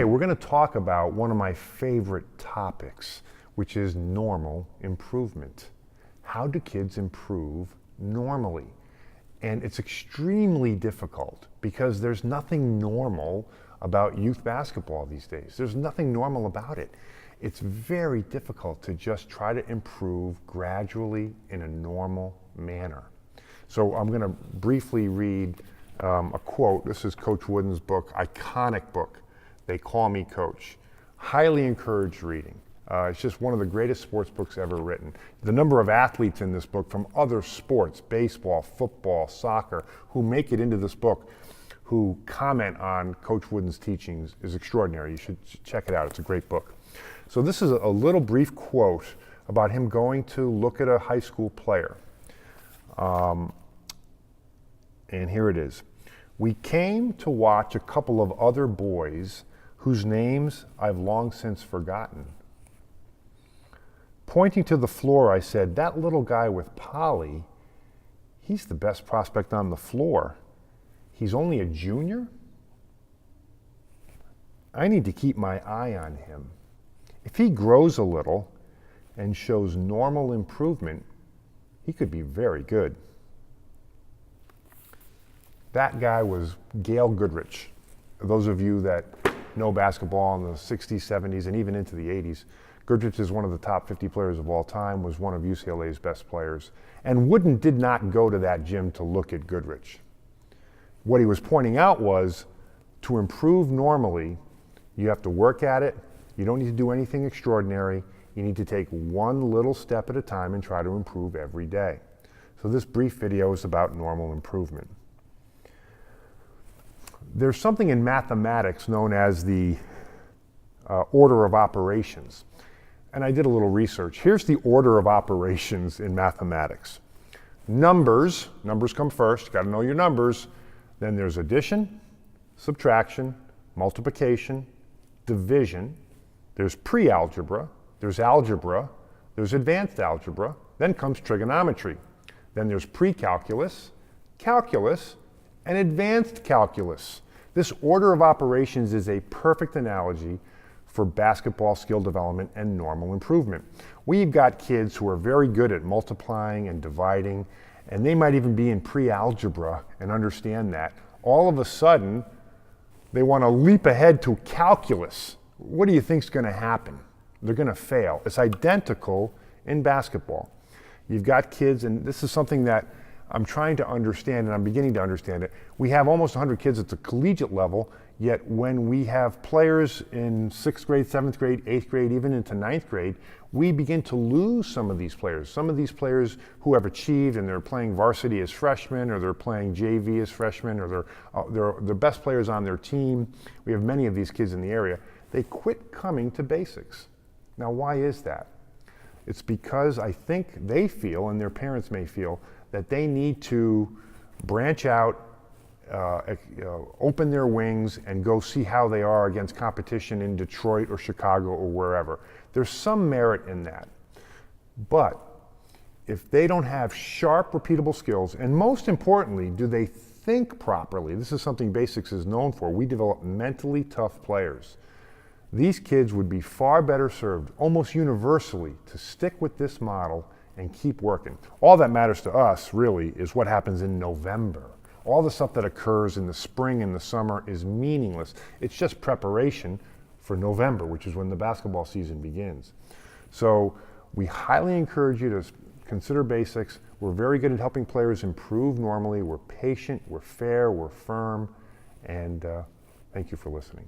Okay, we're going to talk about one of my favorite topics, which is normal improvement. How do kids improve normally? And it's extremely difficult because there's nothing normal about youth basketball these days. There's nothing normal about it. It's very difficult to just try to improve gradually in a normal manner. So I'm going to briefly read a quote. This is Coach Wooden's book, iconic book, They Call Me Coach. Highly encouraged reading. It's just one of the greatest sports books ever written. The number of athletes in this book from other sports, baseball, football, soccer, who make it into this book, who comment on Coach Wooden's teachings is extraordinary. You should check it out. It's a great book. So this is a little brief quote about him going to look at a high school player. And here it is. We came to watch a couple of other boys whose names I've long since forgotten. Pointing to the floor, I said, that little guy with Polly, he's the best prospect on the floor. He's only a junior? I need to keep my eye on him. If he grows a little and shows normal improvement, he could be very good. That guy was Gail Goodrich. Those of you that know basketball in the 60s, 70s, and even into the 80s, Goodrich is one of the top 50 players of all time, was one of UCLA's best players. And Wooden did not go to that gym to look at Goodrich. What he was pointing out was, to improve normally, you have to work at it. You don't need to do anything extraordinary. You need to take one little step at a time and try to improve every day. So this brief video is about normal improvement. There's something in mathematics known as the order of operations. And I did a little research. Here's the order of operations in mathematics. Numbers come first. You got to know your numbers. Then there's addition, subtraction, multiplication, division. There's pre-algebra, there's algebra, there's advanced algebra, then comes trigonometry. Then there's pre-calculus, calculus, and advanced calculus. This order of operations is a perfect analogy for basketball skill development and normal improvement. We've got kids who are very good at multiplying and dividing, and they might even be in pre-algebra and understand that. All of a sudden, they want to leap ahead to calculus. What do you think is going to happen? They're going to fail. It's identical in basketball. You've got kids, and this is something that I'm trying to understand, and I'm beginning to understand it. We have almost 100 kids at the collegiate level, yet when we have players in 6th grade, 7th grade, 8th grade, even into 9th grade, we begin to lose some of these players. Some of these players who have achieved and they're playing varsity as freshmen, or they're playing JV as freshmen, or they're the best players on their team. We have many of these kids in the area. They quit coming to basics. Now, why is that? It's because I think they feel, and their parents may feel, that they need to branch out, open their wings, and go see how they are against competition in Detroit or Chicago or wherever. There's some merit in that. But if they don't have sharp, repeatable skills, and most importantly, do they think properly? This is something Basics is known for. We develop mentally tough players. These kids would be far better served, almost universally, to stick with this model and keep working. All that matters to us, really, is what happens in November. All the stuff that occurs in the spring and the summer is meaningless. It's just preparation for November, which is when the basketball season begins. So we highly encourage you to consider Basics. We're very good at helping players improve normally. We're patient, we're fair, we're firm, and thank you for listening.